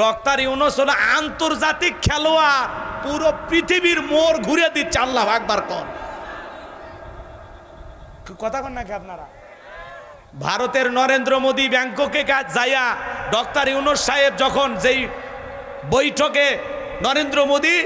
Doctor Yunus হলো আন্তর্জাতিক খেলোয়াড়, পুরো পৃথিবীর মোড় ঘুরে দিচ্ছে। আল্লাহু আকবার কোন কথা কোন নাকি আপনারা? ভারতের নরেন্দ্র মোদী ব্যাংককে যাইয়া ডক্টর ইউনূস সাহেব যখন যেই বৈঠকে নরেন্দ্র মোদী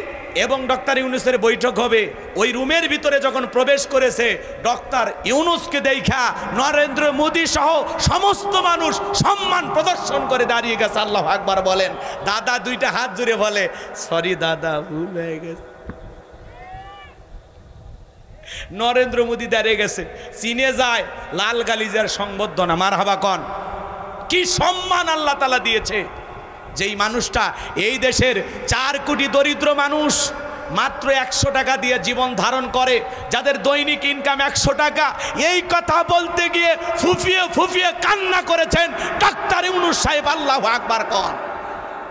এবং ডক্টর ইউনূসের বৈঠক হবে, ওই রুমের ভিতরে যখন প্রবেশ করেছে, ডক্টর ইউনূসকে দেখা নরেন্দ্র মোদী সহ সমস্ত মানুষ সম্মান প্রদর্শন করে দাঁড়িয়ে গেছে। আল্লাহু আকবার বলেন। দাদা দুইটা হাত জুড়ে বলে, সরি দাদা, ভুল হয়ে গেছে। নরেন্দ্র মোদী দাঁড়িয়ে গেছে, চিনে যায় লাল গালিজার সংবর্ধনা। মারহাবা কন। কি সম্মান আল্লাহ তাআলা দিয়েছে। যেই মানুষটা এই দেশের 4 কোটি দরিদ্র মানুষ মাত্র 100 টাকা দিয়ে জীবন ধারণ করে, যাদের দৈনিক ইনকাম 100 টাকা, এই কথা বলতে গিয়ে ফুফিয়ে ফুফিয়ে কান্না করেছেন ডক্টর ইউনূস সাহেব। আল্লাহু আকবার কন।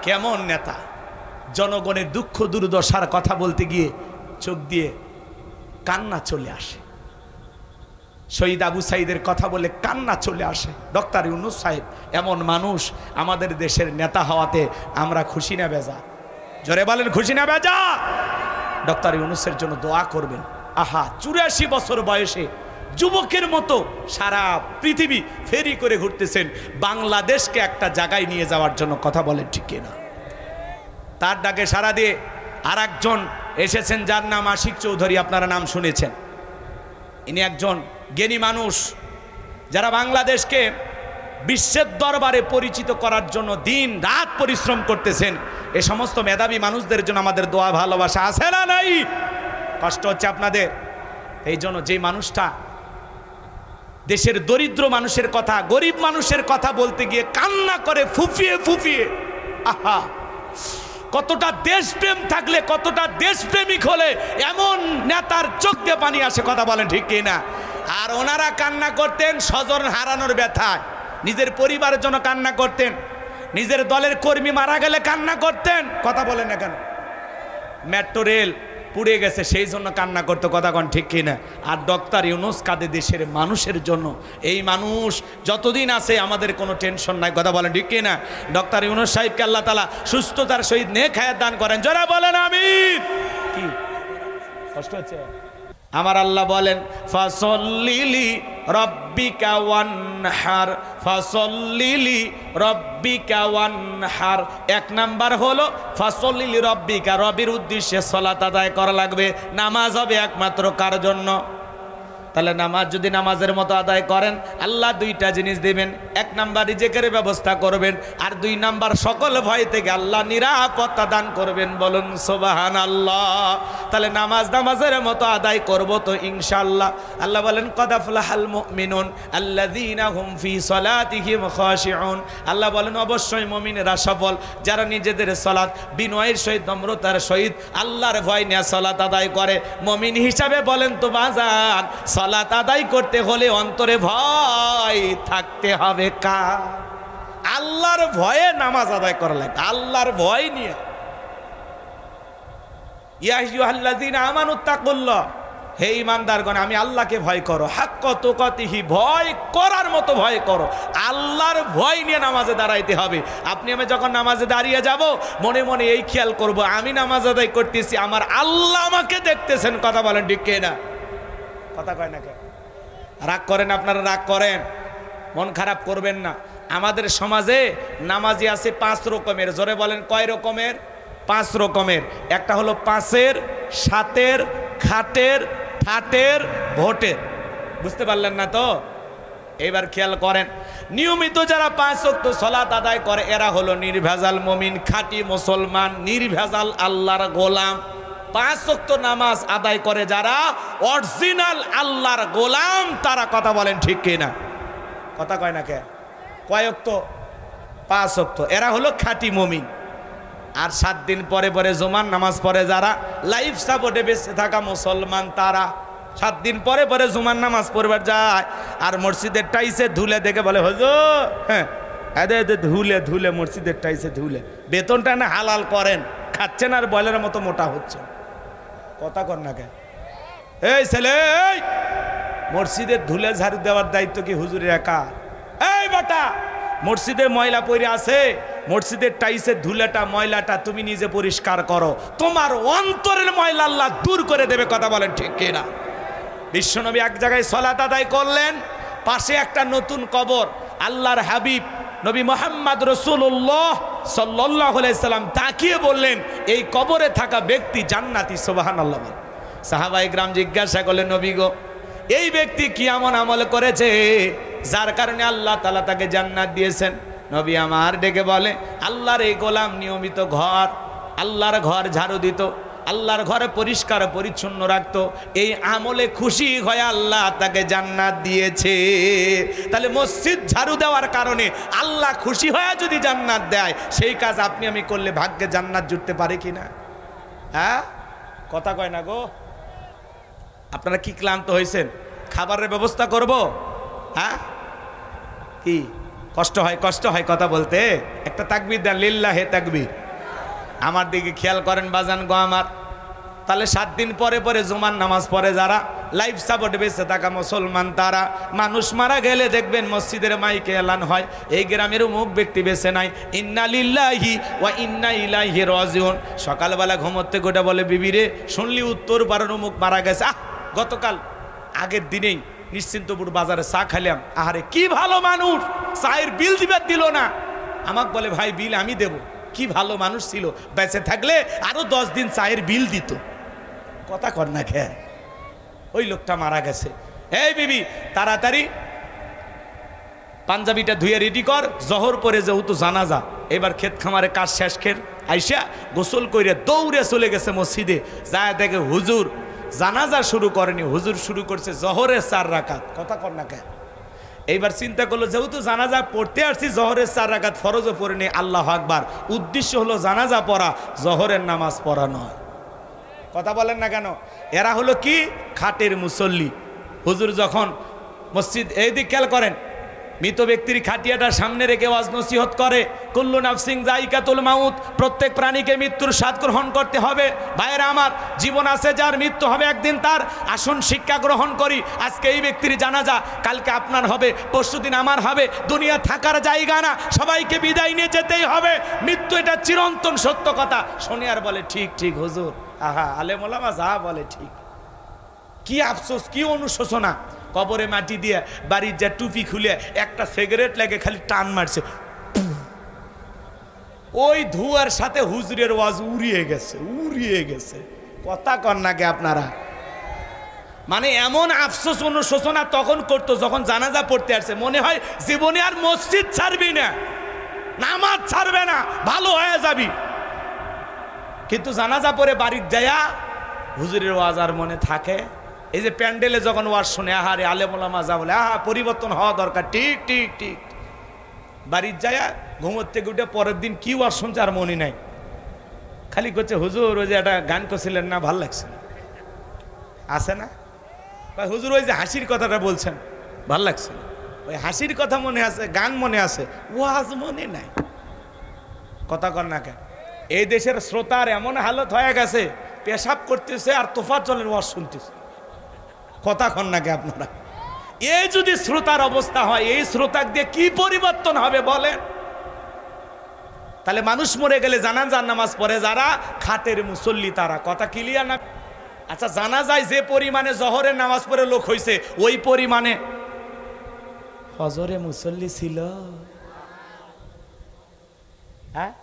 কেমন নেতা! জনগণের দুঃখ দুর্দশার কথা বলতে গিয়ে চোখ দিয়ে কান্না চলে আসে। শহীদ আবু সাইদের কথা বলে কান্না চলে আসে। ডক্টর ইউনূস সাহেব এমন মানুষ, আমাদের দেশের নেতা হওয়াতে আমরা খুশি না বেজা? জোরে বলেন, খুশি না বেজা? ডক্টর ইউনূসের জন্য দোয়া করবেন। আহা, 84 বছর বয়সে যুবকের মতো সারা পৃথিবী ফেরি করে ঘুরতেছেন বাংলাদেশকে একটা জায়গায় নিয়ে যাওয়ার জন্য। কথা বলেন ঠিক কিনা? তার ডাকে সাড়া দিয়ে আর একজন এসেছেন, যার নাম আশিক চৌধুরী। আপনারা নাম শুনেছেন। ইনি একজন জ্ঞানী মানুষ, যারা বাংলাদেশকে বিশ্বের দরবারে পরিচিত করার জন্য দিন রাত পরিশ্রম করতেছেন। এই সমস্ত মেধাবী মানুষদের জন্য আমাদের দোয়া ভালোবাসা আছে না নাই? কষ্ট হচ্ছে আপনাদের। এই জন্য যে মানুষটা দেশের দরিদ্র মানুষের কথা, গরিব মানুষের কথা বলতে গিয়ে কান্না করে ফুফিয়ে ফুফিয়ে, আহা, কতটা দেশপ্রেম থাকলে, কতটা দেশপ্রেমিক হলে এমন নেতার চোখ দিয়ে পানি আসে। কথা বলেন ঠিক কিনা? আর ওনারা কান্না করতেন স্বজন হারানোর ব্যথায়, নিজের পরিবারের জন্য কান্না করতেন, নিজের দলের কর্মী মারা গেলে কান্না করতেন। কথা বলেন না কেন? মেট্রো রেল পুড়ে গেছে সেই জন্য কান্না করতে। কথা কন ঠিক কিনা? আর ডক্টর ইউনূস কাঁদে দেশের মানুষের জন্য। এই মানুষ যতদিন আছে আমাদের কোনো টেনশন নাই। কথা বলেন ঠিক কিনা? ডক্টর ইউনূস সাহেবকে আল্লাহ তাআলা সুস্থতার সহিত নেক হায়াত দান করেন। যারা বলেন আমিন। কি কষ্ট হচ্ছে? আমার আল্লাহ বলেন, ফাসল্লিলি রব্বিকা ওয়ানহার, ফাসল্লিলি রব্বিকা ওয়ানহার। 1 নাম্বার হলো ফাসল্লিলি রব্বিকা, রবির উদ্দেশ্যে সালাত আদায় করা লাগবে। নামাজ হবে একমাত্র কার জন্য? তাহলে নামাজ যদি নামাজের মতো আদায় করেন, আল্লাহ 2টা জিনিস দেবেন। 1 নাম্বার রিজিকের ব্যবস্থা করবেন, আর 2 নাম্বার সকল ভয় থেকে আল্লাহ নিরাপত্তা দান করবেন। বলুন সুবহানাল্লাহ। তাহলে নামাজের মতো আদায় করব তো ইনশাআল্লাহ। আল্লাহ বলেন, ক্বাদ আফলাহাল মুমিনুন আল্লাযীনা হুম ফি সালাতিহিম খাশিউন। আল্লাহ বলেন, অবশ্যই মুমিনেরা সফল, যারা নিজেদের সালাত বিনয়ের সহিত, নম্রতার সহিত, আল্লাহর ভয় নিয়ে সালাত আদায় করে। মুমিন হিসাবে বলেন তো বাজান, সালাত আদায় করতে হলে অন্তরে ভয় থাকতে হবে। কার? আল্লাহর ভয়ে নামাজ আদায় করা লাগে। আল্লাহর ভয় নিয়ে, ইয়া আইয়ুহাল্লাযীনা আমানুত্তাকুল্লাহ, হে ঈমানদারগণ আমি আল্লাহকে ভয় করো। হাক্কা তুকাতিহি, ভয় করার মতো ভয় করো। আল্লাহর ভয় নিয়ে নামাজে দাঁড়াইতে হবে। আপনি আমি যখন নামাজে দাঁড়িয়ে যাব, মনে মনে এই খেয়াল করব, আমি নামাজ আদায় করতেছি, আমার আল্লাহ আমাকে দেখতেছেন। কথা বলেন ঠিক কিনা? কথা কয় না কেন? রাগ করেন আপনারা, রাগ করেন, মন খারাপ করবেন না। আমাদের সমাজে নামাজি আছে 5 রকমের। জোরে বলেন, কয় রকমের? 5 রকমের। একটা হলো 5-এর, 7-এর, খাটের, ঠাটের, ভোটের। বুঝতে পারলেন না তো? এবার খেয়াল করেন, নিয়মিত যারা 5 ওয়াক্ত সালাত আদায় করে এরা হলো নির্ভেজাল মুমিন, খাঁটি মুসলমান, নির্ভেজাল আল্লাহর গোলাম। 5 ওয়াক্ত নামাজ আদায় করে যারা অরিজিনাল আল্লাহর গোলাম, তারা। কথা বলেন ঠিক কিনা? কথা কয় না কে? কয় ওয়াক্ত? 5 ওয়াক্ত। এরা হলো খাঁটি মুমিন। আর 7 দিন পরে পরে জুমার নামাজ পড়ে যারা, লাইফ সাপোর্টে বেঁচে থাকা মুসলমান, তারা 7 দিন পরে পরে জুমার নামাজ পড়বার যায়। আর মসজিদের টাইসে ধুলে দেখে বলে, হুজুর হ্যাঁ ধুলে ধুলে মসজিদের টাইসে ধুলে, বেতনটা না হালাল করেন, খাচ্ছেন আর বয়লের মতো মোটা হচ্ছে। কথা কর না কে? এই ছেলে, মসজিদের ধুলে ঝাড়ু দেওয়ার দায়িত্ব কি হুজুরের একা? এই বেটা, মসজিদে ময়লা পড়ে আছে, মসজিদের টাইসের ধুলাটা ময়লাটা তুমি নিজে পরিষ্কার করো, তোমার অন্তরের ময়লা আল্লাহ দূর করে দেবে। কথা বলেন ঠিক কিনা? বিশ্বনবী এক জায়গায় সালাত আদায় করলেন, পাশে একটা নতুন কবর। আল্লাহর হাবিব নবী মুহাম্মদ রাসূলুল্লাহ সাল্লাল্লাহু আলাইহি সাল্লাম তাকিয়ে বললেন, এই কবরে থাকা ব্যক্তি জান্নাতি। সুবহানাল্লাহ। সাহাবায়ে কেরাম জিজ্ঞাসা করলেন, নবী গো, এই ব্যক্তি কি এমন আমল করেছে যার কারণে আল্লাহ তাআলা তাকে জান্নাত দিয়েছেন? নবী আমার ডেকে বলে, আল্লাহর এই গোলাম নিয়মিত আল্লাহর ঘর ঝাড়ু দিত, আল্লাহর ঘরে পরিষ্কার পরিচ্ছন্ন রাখতো, এই আমলে খুশি হয়ে আল্লাহ তাকে জান্নাত দিয়েছে। তাহলে মসজিদ ঝাড়ু দেওয়ার কারণে আল্লাহ খুশি হয়ে যদি জান্নাত দেয়, সেই কাজ আপনি আমি করলে ভাগ্যে জান্নাত জুটতে পারে কিনা? হ্যাঁ, কথা কয় না গো। আপনারা কি ক্লান্ত হয়েছেন? খাবারের ব্যবস্থা করব? হ্যাঁ, কি কষ্ট হয় কথা বলতে? একটা তাকবীর দেন, লিল্লাহে তাকবীর। আমার দিকে খেয়াল করেন বাজান গো আমার। তাহলে 7 দিন পরে পরে জুমার নামাজ পড়ে যারা, লাইফ সাপোর্ট বেঁচে থাকা মুসলমান, তারা মানুষ মারা গেলে দেখবেন মসজিদের মাইকে এলান হয়, এই গ্রামের অমুক ব্যক্তি বেঁচে নাই, ইন্না লিল্লাহি ওয়া ইন্না ইলাইহি রাজিউন। সকালবেলা ঘুমোতে গোটা বলে, বিবি রে শুনলি উত্তর পাড়ার অমুক মারা গেছে। গতকাল আগের দিনেই নিশ্চিন্তপুর বাজারে চা খাইলাম, আহারে কি ভালো মানুষ, চায়ের বিল দিবার দিল না। আমাকে বলে, ভাই বিল আমি দেব। কি ভালো মানুষ ছিল, বেঁচে থাকলে আরো 10 দিন চায়ের বিল দিত। কথা কর না খেয়ে, ওই লোকটা মারা গেছে। এই বিবি তাড়াতাড়ি পাঞ্জাবিটা ধুয়ে রেডি কর, জহর পরে যেহেতু জানাজা, এবার ক্ষেত খামারে কাজ শেষ খের আইসা গোসল করে দৌড়ে চলে গেছে মসজিদে। যায় দেখে হুজুর জানাজা শুরু করেনি, হুজুর শুরু করছে জহরের 4 রাকাত। কথা কর না কে? এইবার চিন্তা করলো, যেহেতু জানাজা পড়তে আসছি, জহরের 4 রাকাত ফরজও পড়ে নেই, আল্লাহ আকবার। উদ্দেশ্য হলো জানাজা পড়া, জহরের নামাজ পড়া নয়। কথা বলেন না কেন? এরা হলো কি খাটের মুসল্লি। হুজুর যখন মসজিদ, এই দিক খেয়াল করেন, মৃত ব্যক্তির খাটিয়াটা সামনে রেখে ওয়াজ নসিহত করে, কুল্লু নাফসিন যায়িকাতুল মাউত, প্রত্যেক প্রাণীকে মৃত্যুর স্বাদ গ্রহণ করতে হবে। ভাইয়েরা আমার, জীবন আছে যার, মৃত্যু হবে একদিন তার। আসুন শিক্ষা গ্রহণ করি। আজকে এই ব্যক্তির জানাজা, কালকে আপনার হবে, পরশুদিন আমার হবে। দুনিয়া থাকার জায়গা না, সবাইকে বিদায় নিয়ে যেতেই হবে। মৃত্যু এটা চিরন্তন সত্য কথা। শুনি আর বলে, ঠিক ঠিক হুজুর। আহা, আলেম ওলামা যা বলে ঠিক। কি আফসোস, কি অনুশোচনা। কবরে মাটি দিয়ে বাড়ির যা টুপি খুলে একটা সিগারেট লাগে খালি টান মারছে, ওই ধোঁয়ার সাথে হুজুরের ওয়াজ উড়িয়ে গেছে। কথা কন নাকি আপনারা? মানে এমন আফসোস অনুশোচনা তখন করতো যখন জানাজা পড়তে আসছে, মনে হয় জীবনে আর মসজিদ ছাড়বি না, নামাজ ছাড়বে না, ভালো হয়ে যাবি। কিন্তু জানাজা পড়ে বাড়ির যায়া হুজুরের ওয়াজ আর মনে থাকে? এই যে প্যান্ডেলে যখন ওয়াজ শুনে, আহারে আলেম ওলামা যা বলে, আহা পরিবর্তন হওয়া দরকার, ঠিক ঠিক ঠিক। বাড়ির যায়া ঘুমোতে উঠে পরের দিন কি ওয়াজ শুনছে আর মনে নাই, খালি করছে হুজুর ওই যে একটা গান করছিলেন না, ভাল লাগছে। আছে না হুজুর ওই যে হাসির কথাটা বলছেন, ভাল লাগছে। ওই হাসির কথা মনে আছে, গান মনে আছে, ওয়াজ মনে নাই। কথা কর না কেন? এই দেশের শ্রোতার এমন হালত হয়ে গেছে, পেশাব করতেছে আর তোফাজ্জলের ওয়াজ শুনতেছে। কথা কন নাকি আপনারা? এই যদি শ্রোতার অবস্থা হয়, এই শ্রোতা দিয়ে কি পরিবর্তন হবে বলেন? তাহলে মানুষ মরে গেলে জানাজার নামাজ পড়ে যারা, খাটের মুসল্লি তারা। কথা ক্লিয়ার না? আচ্ছা, জানা যায় যে পরিমাণে জহরের নামাজ পড়ে লোক হয়েছে, ওই পরিমাণে ফজরে মুসল্লি ছিল? হ্যাঁ,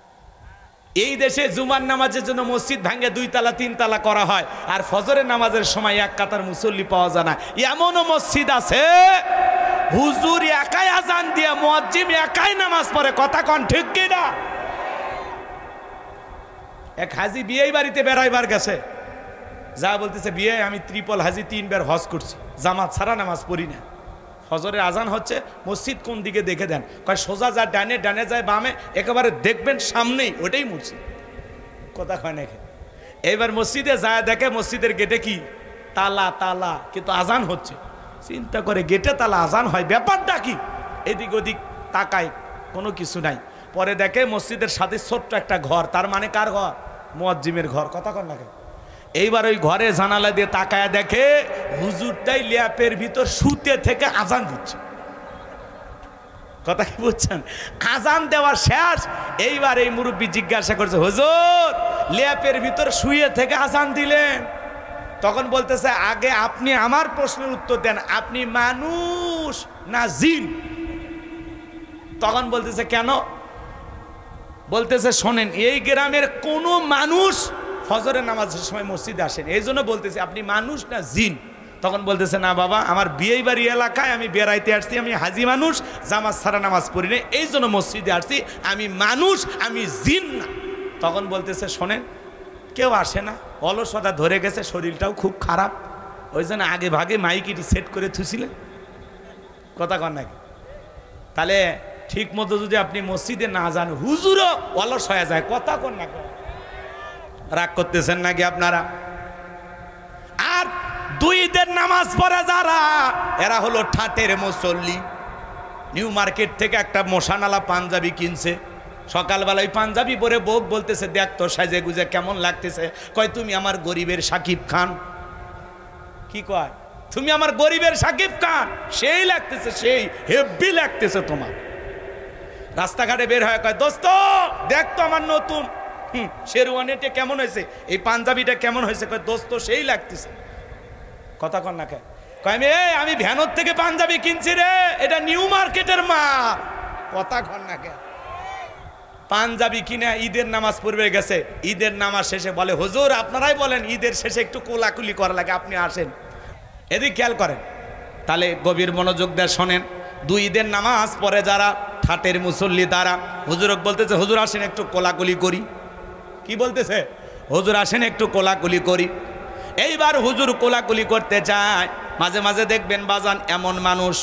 এই দেশে জুমার নামাজের জন্য মসজিদ ভাঙে 2 তালা 3 তালা করা হয়, আর ফজরের নামাজের সময় 1 কাতার মুসল্লি পাওয়া যায় না। এমনও মসজিদ আছে হুজুর একাই আজান দিয়ে, মুয়াজ্জিম একাই নামাজ পড়ে। কথা কন ঠিক কি না? এক হাজি বিয়ে বাড়িতে বেড়াইবার গেছে, যা বলতেছে, বিয়ে আমি ট্রিপল হাজি 3 বার হজ করছি, জামাত ছাড়া নামাজ পড়ি না। ফজরের আজান হচ্ছে, মসজিদ কোন দিকে দেখে দেন? কয় সোজা যা ডানে, ডানে যায় বামে, একেবারে দেখবেন সামনেই, ওটাই মসজিদ। কথা কয় নাকি? এইবার মসজিদে যায় দেখে মসজিদের গেটে কি তালা, তালা, কিন্তু আজান হচ্ছে। চিন্তা করে, গেটে তালা, আজান হয়, ব্যাপারটা কি? এদিক ওদিক তাকায়, কোনো কিছু নাই। পরে দেখে মসজিদের সাথে ছোট্ট একটা ঘর, তার মানে কার ঘর? মুয়াজ্জিমের ঘর। কথা কয় নাকি? এইবার ওই ঘরে জানালা দিয়ে তাকায় দেখে হুজুরটাই ল্যাপের ভিতর শুতে থেকে আজান দিচ্ছে। কথা কি বুঝছেন? আজান দেওয়া শেষ, এইবার এই মুরব্বী জিজ্ঞাসা করছে, হুজুর ল্যাপের ভিতর শুয়ে থেকে আজান দিলেন? তখন বলতেছে, আগে আপনি আমার প্রশ্নের উত্তর দেন, আপনি মানুষ না জিন? তখন বলতেছে, কেন? বলতেছে, শোনেন, এই গ্রামের কোনো মানুষ ফজরের নামাজের সময় মসজিদে আসেন, এই জন্য বলতেছে আপনি মানুষ না জিন? তখন বলতেছে, না বাবা, আমার বিয়ে বাড়ি এলাকায় আমি বেড়াইতে আসছি, আমি হাজি মানুষ, জামাত ছাড়া নামাজ পড়ি না, এই জন্য মসজিদে আসছি, আমি মানুষ, আমি জিন না। তখন বলতেছে, শোনেন, কেউ আসে না, অলসতা ধরে গেছে, শরীরটাও খুব খারাপ, ওই জন্য আগে ভাগে মাইকিটি সেট করে থুছিলেন। কথা কন নাকি? তাহলে ঠিক মতো যদি আপনি মসজিদে না যান, হুজুরও অলস হয়ে যায়। কথা কন নাকি? রাগ করতেছেন নাকি আপনারা? আর দুই ঈদের নামাজ পড়ে যারা, এরা হলো ঠাটের মুসল্লি। নিউ মার্কেট থেকে একটা মশানালা পাঞ্জাবি কিনছে, সকালবেলা ওই পাঞ্জাবি পরে বউ বলতেছে, দেখ তো সাজে গুজে কেমন লাগতেছে। কয়, তুমি আমার গরিবের সাকিব খান। কি কয়? তুমি আমার গরিবের সাকিব খান, সেই লাগতেছে, সেই হেভি লাগতেছে তোমার। রাস্তাঘাটে বের হয়, কয়, দোস্ত দেখ তো আমার নতুন শেরওয়ানিটা কেমন হয়েছে, এই পাঞ্জাবিটা কেমন হয়েছে। কয়, দোস্ত সেই লাগতেছে। কথা কন না কে? কয়, আমি ভ্যানোর থেকে পাঞ্জাবি কিনছি রে, এটা নিউ মার্কেটের মাল। কথা কন না কে? পাঞ্জাবি কিনে ঈদের নামাজ পড়বে গেছে, ঈদের নামাজ শেষে বলে, হুজুর আপনারাই বলেন ঈদের শেষে একটু কোলাকুলি করা লাগে, আপনি আসেন। এদিক খেয়াল করেন, তাহলে গভীর মনোযোগ দিয়ে শোনেন। দুই ঈদের নামাজ পড়ে যারা, ঠাটের মুসল্লি তারা, হুজুরক বলতেছে, হুজুর আসেন একটু কোলাকুলি করি। কি বলতেছে? হুজুর আসেন একটু কোলাকুলি করি। এইবার হুজুর কোলাকুলি করতে চায়, মাঝে মাঝে দেখবেন বাজান এমন মানুষ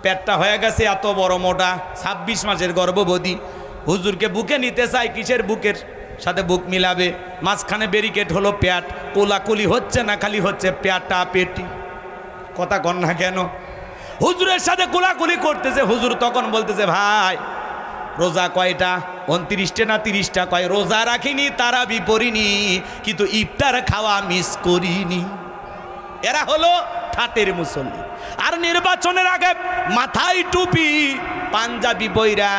পেটটা হয়ে গেছে এত বড় মোটা, 26 মাসের গর্ভবতী, হুজুরকে বুকে নিতে চায়, কিসের বুকের সাথে বুক মিলাবে, মাঝখানে ব্যারিকেড হলো পেট, কোলাকুলি হচ্ছে না, খালি হচ্ছে পেটা পেটি। কথা কন না কেন? হুজুরের সাথে কোলাকুলি করতেছে। হুজুর তখন বলতেছে, ভাই রোজা কয়টা? 29টা না 30টা? কয়, রোজা রাখিনি, তারাবি পড়িনি, কিন্তু ইফতার খাওয়া মিস করিনি। এরা হলো ঠাটের মুসল্লি। আর নির্বাচনের আগে মাথায় টুপি, পাঞ্জাবি বইরা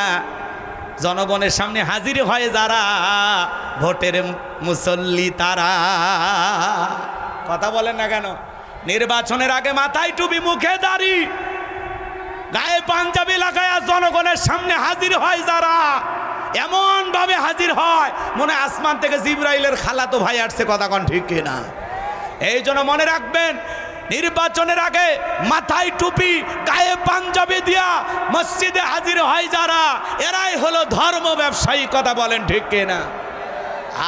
জনগণের সামনে হাজির হয় যারা, ভোটের মুসল্লি তারা। কথা বলেন না কেন? নির্বাচনের আগে মাথায় টুপি, মুখে দাড়ি, গায়ে পাঞ্জাবি লাগায়া জনগণের সামনে হাজির হয় যারা, এমন ভাবে হাজির হয় মনে আসমান থেকে জিবরাইলের খালাতো ভাই আসছে। কথা কন ঠিক কিনা? এই জন্য মনে রাখবেন, নির্বাচনের আগে মাথায় টুপি, গায়ে পাঞ্জাবি দিয়া মসজিদে হাজির হয় যারা, এরাই হলো ধর্ম ব্যবসায়ী। কথা বলেন ঠিক কিনা?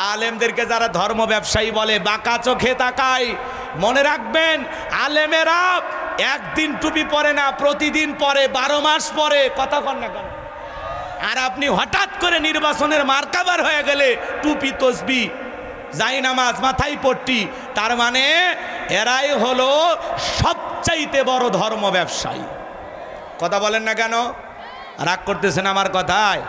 আলেমদেরকে যারা ধর্ম ব্যবসায়ী বলে, বাঁকা চোখে তাকায়। মনে রাখবেন, আলেমেরা একদিন টুপি পরে না, প্রতিদিন পরে, 12 মাস পরে। কথা কন না কেন? আর আপনি হঠাৎ করে নির্বাচনের মার্কাবার হয়ে গেলে টুপি, তসবি, যাই নামাজ, মাথায় পট্টি, তার মানে এরাই হলো সবচাইতে বড় ধর্ম ব্যবসায়ী। কথা বলেন না কেন? রাগ করতেছেন আমার কথায়?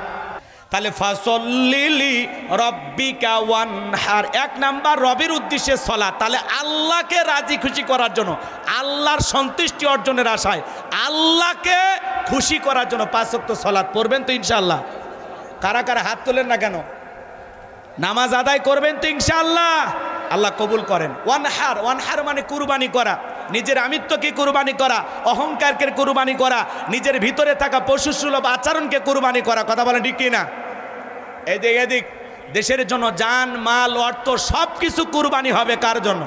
তাহলে ফাসল্লিলি রব্বিকা ওয়ানহার, 1 নাম্বার রবের উদ্দেশ্যে সালাত। তাহলে আল্লাহকে রাজি খুশি করার জন্য, আল্লাহর সন্তুষ্টি অর্জনের আশায়, আল্লাহকে খুশি করার জন্য 5 ওয়াক্ত সালাত পড়বেন তো ইনশাআল্লাহ? কারা কারা হাত তোলেন না কেন? নামাজ আদায় করবেন তো ইনশাআল্লাহ? আল্লাহ কবুল করেন। ওয়ানহার, ওয়ানহার মানে কুরবানি করা, নিজের আমিত্বকে কুরবানি করা, অহংকারকে কুরবানি করা, নিজের ভিতরে থাকা পশুসুলভ আচরণকে কুরবানি করা। কথা বলেন ঠিক কিনা? এদিক এদিক দেশের জন্য জান, মাল, অর্থ সব কিছু কুরবানি হবে। কার জন্য?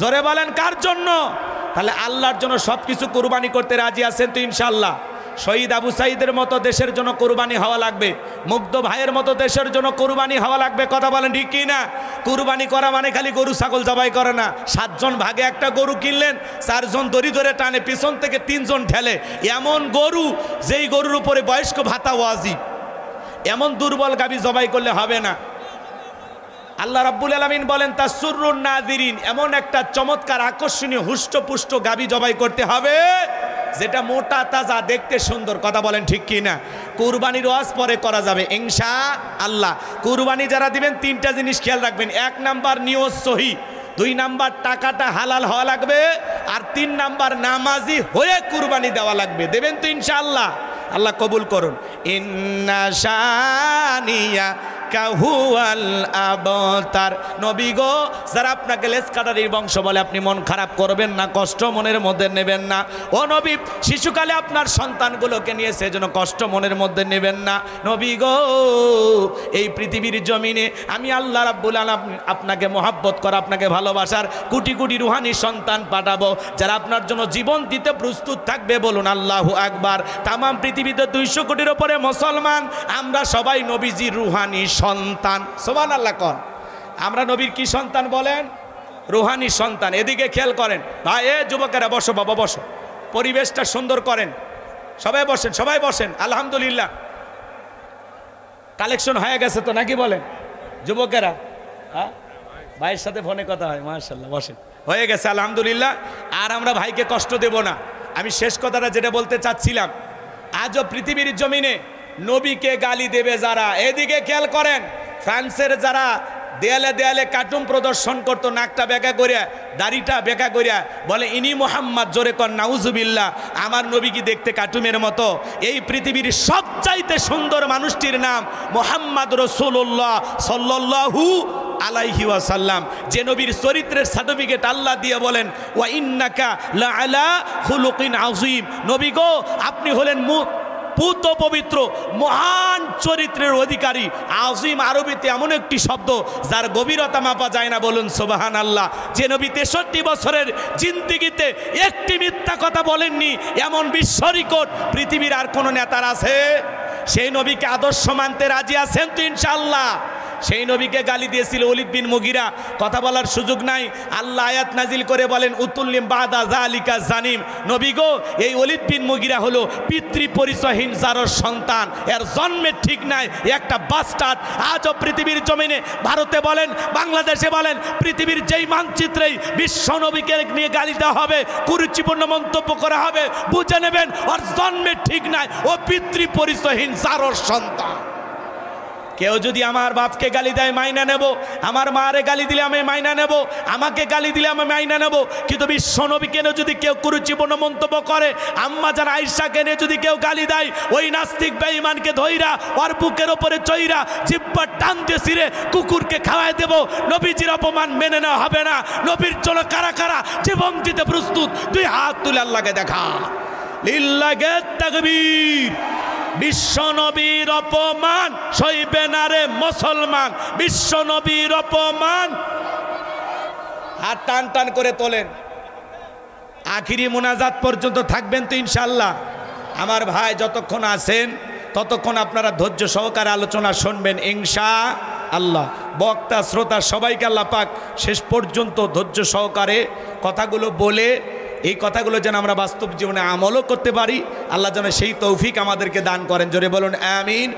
জোরে বলেন, কার জন্য? তাহলে আল্লাহর জন্য সব কিছু কুরবানি করতে রাজি আছেন তো ইনশাআল্লাহ? শহীদ আবু সাইদের মতো দেশের জন্য কুরবানি হওয়া লাগবে, মুগ্ধ ভাইয়ের মতো দেশের জন্য কুরবানি হওয়া লাগবে। কথা বলেন ঠিক কি না? কুরবানি করা মানে খালি গরু ছাগল জবাই করে না। 7 জন ভাগে একটা গরু কিনলেন, 4 জন দড়ি ধরে টানে, পিছন থেকে 3 জন ঠেলে। এমন গরু, যেই গরুর উপরে বয়স্ক ভাতা ওয়াজিব, এমন দুর্বল গাভী জবাই করলে হবে না। আল্লাহ রাব্বুল আলামিন বলেন, তাসুরুন নাযিরিন, এমন একটা চমৎকার আকর্ষণীয় হুষ্টপুষ্ট গাভী জবাই করতে হবে যেটা মোটা তাজা, দেখতে সুন্দর। কথা বলেন ঠিক কি না? কুরবানির ওয়াজ পরে করা যাবে ইনশাআল্লাহ। কুরবানি যারা দিবেন 3টা জিনিস খেয়াল রাখবেন। 1 নাম্বার নিয়ত সহি, 2 নাম্বার টাকাটা হালাল হওয়া লাগবে, আর 3 নাম্বার নামাজি হয়ে কুরবানি দেওয়া লাগবে। দেবেন তো ইনশাআল্লাহ? আল্লাহ কবুল করুন। ইন্না শানিয়া কাহুয়াল আবতার। নবী গো, যারা আপনাকে লেজ কাটারির বংশ বলে আপনি মন খারাপ করবেন না, কষ্ট মনের মধ্যে নেবেন না। ও নবী, শিশুকালে আপনার সন্তানগুলোকে নিয়ে সেজন্য কষ্ট মনের মধ্যে নেবেন না। নবী গো, এই পৃথিবীর জমিনে আমি আল্লাহ রাব্বুল আলামিন আপনাকে মহাব্বত করা, আপনাকে ভালোবাসার কোটি কোটি রুহানি সন্তান পাঠাবো, যারা আপনার জন্য জীবন দিতে প্রস্তুত থাকবে। বলুন আল্লাহু আকবার। তাম পৃথিবীতে 200 কোটির ওপরে মুসলমান, আমরা সবাই নবীজির রুহানি সন্তান। সুবহানাল্লাহ কোন। আমরা নবীর কি সন্তান বলেন? রুহানি সন্তান। এদিকে খেয়াল করেন ভাই, যুবকেরা বসো বাবা, বসো, পরিবেশটা সুন্দর করেন, সবাই বসেন, সবাই বসেন। আলহামদুলিল্লাহ, কালেকশন হয়ে গেছে তো নাকি বলেন যুবকেরা? হ্যাঁ, ভাইয়ের সাথে ফোনে কথা হয়, মাশাআল্লাহ, বসেন, হয়ে গেছে আলহামদুলিল্লাহ। আর আমরা ভাইকে কষ্ট দেব না। আমি শেষ কথাটা যেটা বলতে চাচ্ছিলাম, আজও পৃথিবীর জমিনে নবীকে গালি দেবে যারা, এদিকে খেয়াল করেন, ফ্রান্সের যারা দেয়ালে দেয়ালে কার্টুন প্রদর্শন করতো, নাকটা বেঁকা করিয়া, দাড়িটা বেঁকা করিয়া, বলে ইনি মোহাম্মদ, জোরে কর নাউজুবিল্লাহ, আমার নবী কি দেখতে কার্টুনের মতো? এই পৃথিবীর সবচাইতে সুন্দর মানুষটির নাম মোহাম্মদ রাসূলুল্লাহ সাল্লাল্লাহু আলাইহি ওয়াসাল্লাম, যে নবীর চরিত্রের সার্টিফিকেট আল্লাহ দিয়ে বলেন ওয়া ইন্নাকা লাআলা খুলুকিন আযীম। নবী গো, আপনি হলেন পুত পবিত্র মহান চরিত্রের অধিকারী। আজিম আরবিতে এমন একটি শব্দ যার গভীরতা মাপা যায় না। বলুন সুবহানাল্লাহ। যে নবী 63 বছরের জিন্দেগিতে একটি মিথ্যা কথা বলেননি, এমন বিশ্ব রেকর্ড পৃথিবীর আর কোন নেতার আছে? সেই নবীকে আদর্শ মানতে রাজি আছেন তো ইনশাআল্লাহ? সেই নবীকে গালি দিয়েছিল ওলীদ বিন মুগিরা, কথা বলার সুযোগ নাই। আল্লাহ আয়াত নাজিল করে বলেন উতুল্লিম বাদা যালিকা জানিম। নবী গো, এই ওলীদ বিন মুগিরা হলো পিতৃ পরিচয়হীন জারর সন্তান, এর জন্মের ঠিক নাই, একটা বাস্টার্ড। আজও পৃথিবীর জমিনে, ভারতে বলেন, বাংলাদেশে বলেন, পৃথিবীর যেই মানচিত্রেই বিশ্ব নবীকে নিয়ে গালি দেওয়া হবে, কুরুচিপূর্ণ মন্তব্য করা হবে, বুঝে নেবেন ওর জন্মের ঠিক নাই, ও পিতৃ পরিচয়হীন জারর সন্তান। কেউ যদি আমার বাপকে গালি দেয় মাইনা নেব, আমার মারে গালি দিলে আমি মাইনা নেব, আমাকে গালি দিলে আমি মাইনা নেব। কিন্তু বিশ্ব নবীকে নিয়ে যদি কেউ কুরুচিপূর্ণ মন্তব্য করে, আম্মা জান আয়েশাকে নিয়ে যদি কেউ গালি দেয়, ওই নাস্তিক বেঈমানকে ধইরা ওর বুকের ওপরে চইরা জিহ্বা টান দিয়ে ছিঁড়ে কুকুরকে খাওয়াই দেব। নবীজির অপমান মেনে নেওয়া হবে না। নবীর জন্য কারা কারা জীবন দিতে প্রস্তুত? দুই হাত তুলে আল্লাহকে দেখা। লিল্লাহি তাকবীর। বিশ্ব নবীর অপমান সইবে না রে মুসলমান, বিশ্ব নবীর অপমান। হাত টান টান করে তোলেন, আখিরি মুনাজাত পর্যন্ত থাকবেন তো ইনশাআল্লাহ? আমার ভাই যতক্ষণ আছেন ততক্ষণ আপনারা ধৈর্য সহকারে আলোচনা শুনবেন ইনশাআল্লাহ। বক্তা শ্রোতা সবাইকে আল্লাহ পাক শেষ পর্যন্ত ধৈর্য সহকারে কথাগুলো বলে, এই কথাগুলো যেন আমরা বাস্তব জীবনে আমলও করতে পারি, আল্লাহ যেন সেই তৌফিক আমাদেরকে দান করেন। জোরে বলুন আমিন।